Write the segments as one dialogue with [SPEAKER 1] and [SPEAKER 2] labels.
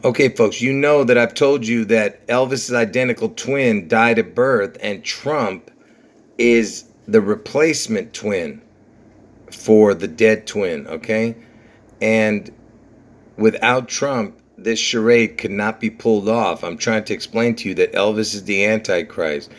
[SPEAKER 1] Okay, folks, you know that I've told you that Elvis's identical twin died at birth, and Trump is the replacement twin for the dead twin, okay? And without Trump, this charade could not be pulled off. I'm trying to explain to you that Elvis is the Antichrist.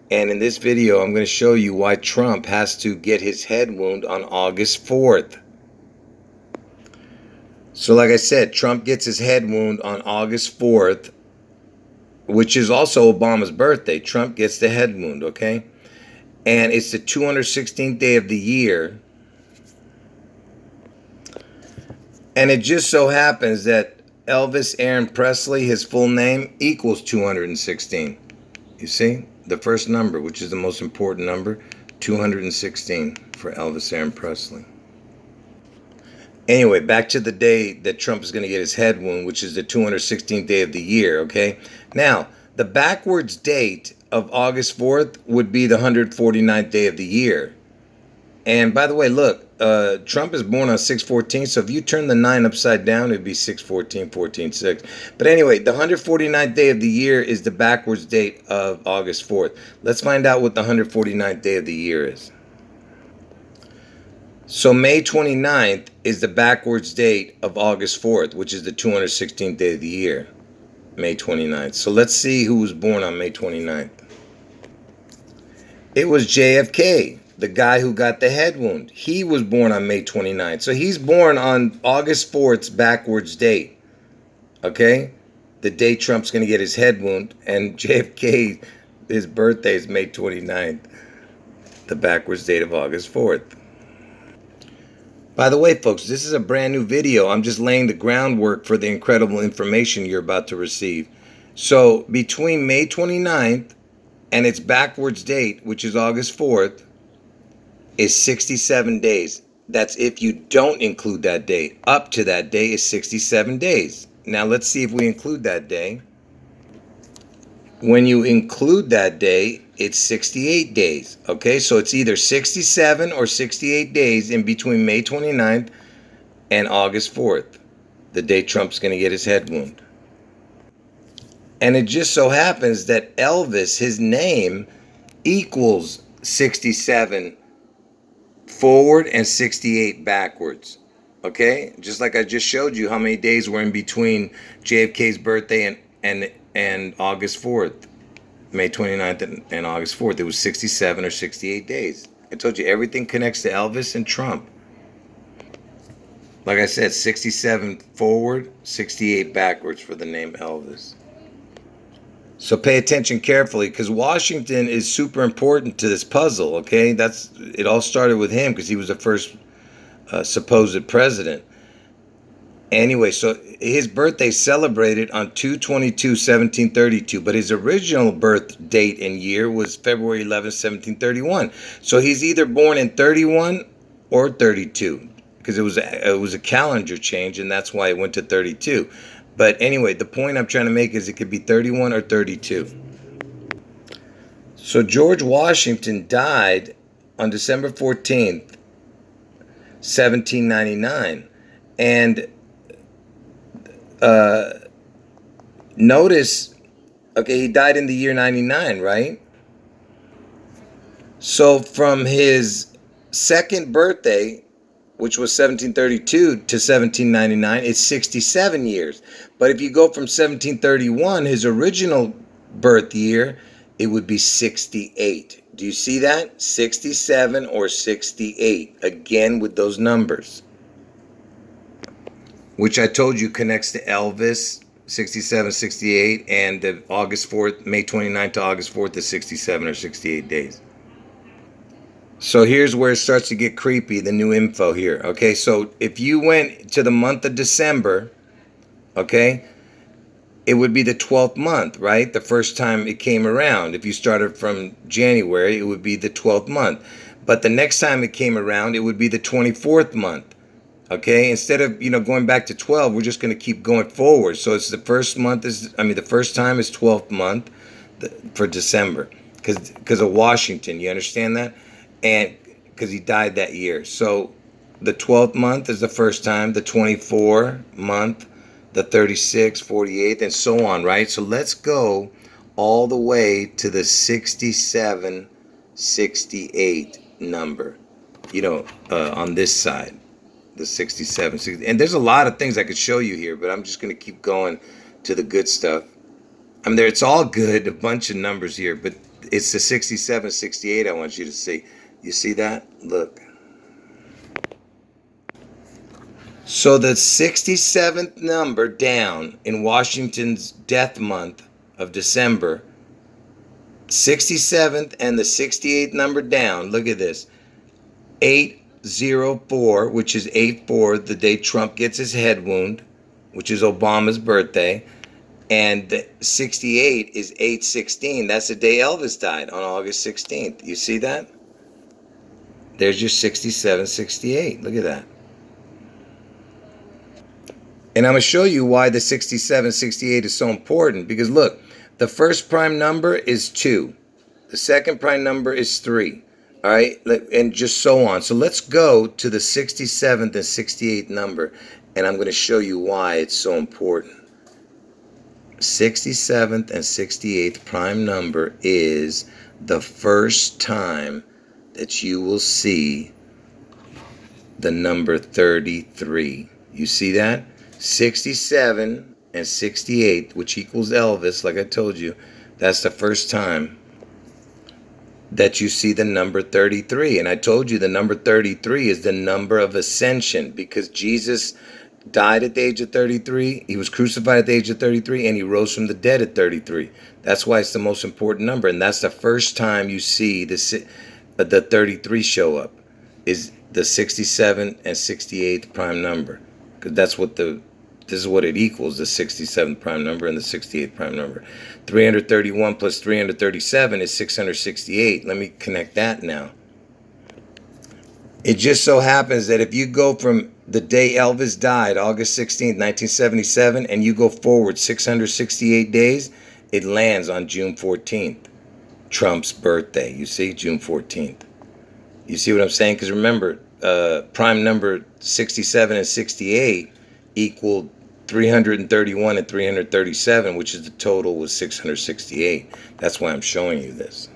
[SPEAKER 1] And in this video, I'm going to show you why Trump has to get his head wound on August 4th. So like I said, Trump gets his head wound on August 4th, which is also Obama's birthday. Trump gets the head wound, okay? And it's the 216th day of the year. And it just so happens that Elvis Aaron Presley, his full name, equals 216. You see? The first number, which is the most important number, 216 for Elvis Aaron Presley. Anyway, back to the day that Trump is going to get his head wound, which is the 216th day of the year, okay? Now, the backwards date of August 4th would be the 149th day of the year. And by the way, look, Trump is born on 6/14, so if you turn the 9 upside down, it'd be 6/14, 14/6. But anyway, the 149th day of the year is the backwards date of August 4th. Let's find out what the 149th day of the year is. So May 29th is the backwards date of August 4th, which is the 216th day of the year, May 29th. So let's see who was born on May 29th. It was JFK, the guy who got the head wound. He was born on May 29th. So he's born on August 4th's backwards date. Okay? The day Trump's going to get his head wound. And JFK, his birthday is May 29th, the backwards date of August 4th. By the way, folks, this is a brand new video. I'm just laying the groundwork for the incredible information you're about to receive. So between May 29th and its backwards date, which is August 4th, is 67 days. That's if you don't include that date. Up to that day is 67 days. Now let's see if we include that day. When you include that day, it's 68 days. Okay, so it's either 67 or 68 days in between May 29th and August 4th, the day Trump's going to get his head wound. And it just so happens that Elvis, his name, equals 67 forward and 68 backwards. Okay, just like I just showed you how many days were in between JFK's birthday and August 4th, May 29th and August 4th. It was 67 or 68 days. I told you everything connects to Elvis and Trump. Like I said, 67 forward, 68 backwards for the name Elvis. So pay attention carefully, because Washington is super important to this puzzle, okay? It all started with him because he was the first supposed president. Anyway, so his birthday celebrated on 2/22/1732, but his original birth date and year was February 11th, 1731. So he's either born in 31 or 32, because it was a calendar change, and that's why it went to 32. But anyway, the point I'm trying to make is it could be 31 or 32. So George Washington died on December 14th, 1799. And notice, okay, he died in the year 99, right? So from his second birthday, which was 1732 to 1799, it's 67 years. But if you go from 1731, his original birth year, it would be 68. Do you see that? 67 or 68, again with those numbers, which I told you connects to Elvis, 67, 68, and the August 4th, May 29th to August 4th is 67 or 68 days. So here's where it starts to get creepy, the new info here. Okay, so if you went to the month of December, okay, it would be the 12th month, right? The first time it came around. If you started from January, it would be the 12th month. But the next time it came around, it would be the 24th month. Okay, instead of, going back to 12, we're just going to keep going forward. So it's the first time is 12th month for December, because of Washington. You understand that? And because he died that year. So the 12th month is the first time, the 24th month the 36th, 48th, and so on, right? So let's go all the way to the 67, 68 number, on this side, the 67, 60. And there's a lot of things I could show you here, but I'm just going to keep going to the good stuff. I mean, it's all good, a bunch of numbers here, but it's the 67, 68 I want you to see. You see that? Look. So the 67th number down in Washington's death month of December, 67th and the 68th number down, look at this, 804, which is 8-4, the day Trump gets his head wound, which is Obama's birthday. And 68 is 8/16. That's the day Elvis died, on August 16th. You see that? There's your 67, 68. Look at that. And I'm going to show you why the 67, 68 is so important. Because look, the first prime number is 2. The second prime number is 3. All right? And just so on. So let's go to the 67th and 68th number. And I'm going to show you why it's so important. 67th and 68th prime number is the first time that you will see the number 33. You see that? 67 and 68, which equals Elvis, like I told you, that's the first time that you see the number 33. And I told you the number 33 is the number of ascension, because Jesus died at the age of 33, he was crucified at the age of 33, and he rose from the dead at 33. That's why it's the most important number, and that's the first time you see the 33 show up, is the 67 and 68th prime number, because this is what it equals, the 67th prime number and the 68th prime number. 331 plus 337 is 668. Let me connect that now. It just so happens that if you go from the day Elvis died, August 16th, 1977, and you go forward 668 days, it lands on June 14th, Trump's birthday. You see, June 14th. You see what I'm saying? Because remember, prime number 67 and 68 equaled 331 and 337, which is the total was 668. That's why I'm showing you this.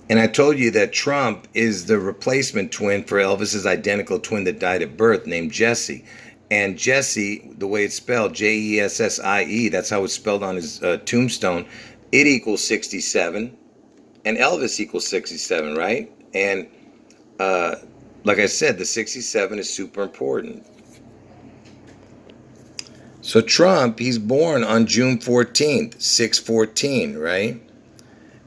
[SPEAKER 1] And I told you that Trump is the replacement twin for Elvis's identical twin that died at birth, named Jesse. And Jesse, the way it's spelled, Jessie, that's how it's spelled on his tombstone, it equals 67, and Elvis equals 67, right? And like I said, the 67 is super important. So Trump, he's born on June 14th, 6/14, right?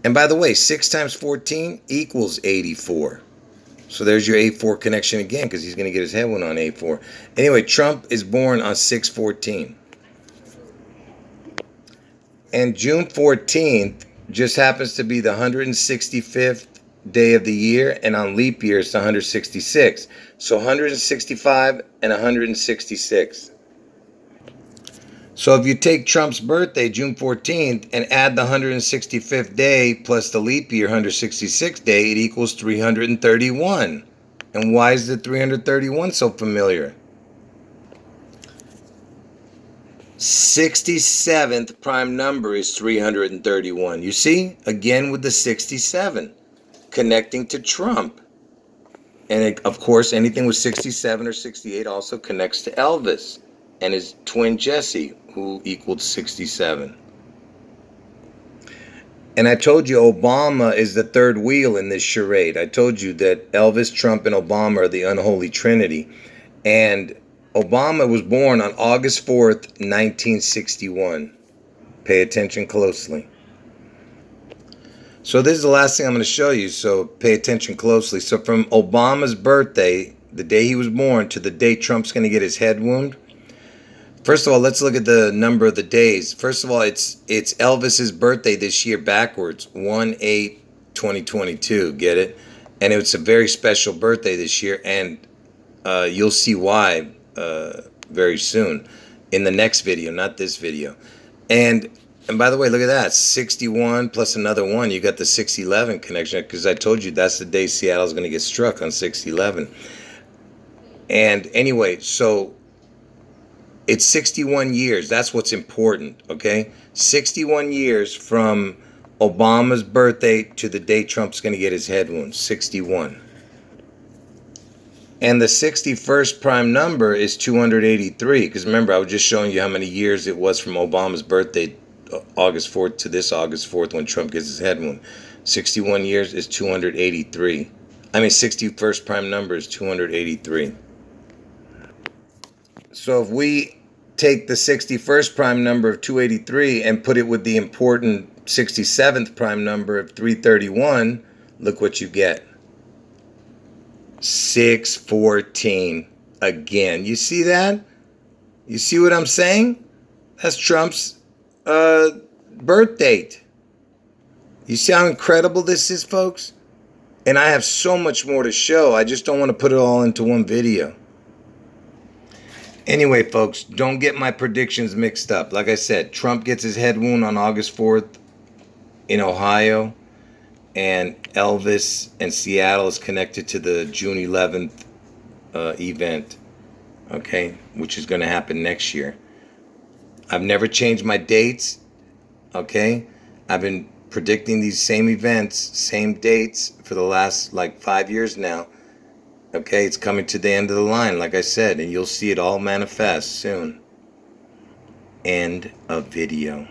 [SPEAKER 1] And by the way, 6 times 14 equals 84. So there's your 84 connection again, because he's going to get his head wound on 84. Anyway, Trump is born on 6/14. And June 14th just happens to be the 165th day of the year, and on leap year it's the 166. So 165 and 166. So if you take Trump's birthday, June 14th, and add the 165th day plus the leap year 166th day, it equals 331. And why is the 331 so familiar? 67th prime number is 331. You see? Again with the 67 connecting to Trump. And of course, anything with 67 or 68 also connects to Elvis and his twin Jesse, who equaled 67. And I told you Obama is the third wheel in this charade. I told you that Elvis, Trump, and Obama are the unholy trinity. And Obama was born on August 4th, 1961. Pay attention closely. So this is the last thing I'm going to show you, so pay attention closely. So from Obama's birthday, the day he was born, to the day Trump's going to get his head wound, first of all, let's look at the number of the days. First of all, it's Elvis's birthday this year backwards, 1/8/2022. Get it? And it's a very special birthday this year, and you'll see why very soon in the next video, not this video. And by the way, look at that, 61 plus another 1. You got the 6/11 connection, because I told you that's the day Seattle's going to get struck, on 6/11. And anyway, so It's 61 years. That's what's important, okay? 61 years from Obama's birthday to the day Trump's going to get his head wound. 61. And the 61st prime number is 283. Because remember, I was just showing you how many years it was from Obama's birthday, August 4th, to this August 4th when Trump gets his head wound. 61 years is 283. 61st prime number is 283. So if we take the 61st prime number of 283 and put it with the important 67th prime number of 331, look what you get. 614 again. You see that? You see what I'm saying? That's Trump's birth date. You see how incredible this is, folks? And I have so much more to show. I just don't want to put it all into one video. Anyway, folks, don't get my predictions mixed up. Like I said, Trump gets his head wound on August 4th in Ohio. And Elvis and Seattle is connected to the June 11th event. Okay? Which is going to happen next year. I've never changed my dates. Okay? I've been predicting these same events, same dates for the last 5 years now. Okay, it's coming to the end of the line, like I said, and you'll see it all manifest soon. End of video.